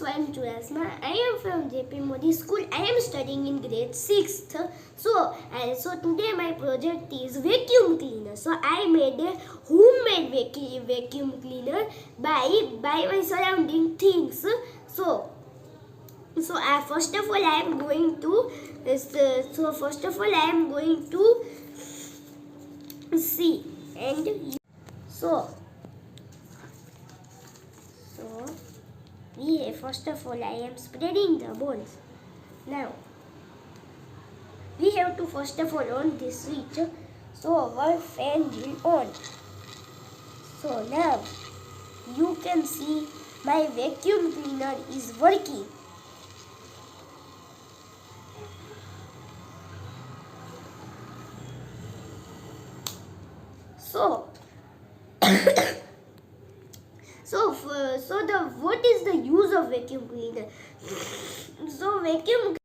I'm Churasma. I am from JP Modi School. I am studying in grade 6th. So today my project is vacuum cleaner. So I made a homemade vacuum cleaner by my surrounding things. First of all I am going to see and first of all I am spreading the balls. Now we have to first of all on this switch, so our fan will on. So now you can see my vacuum cleaner is working. What is the use of vacuum cleaner? So vacuum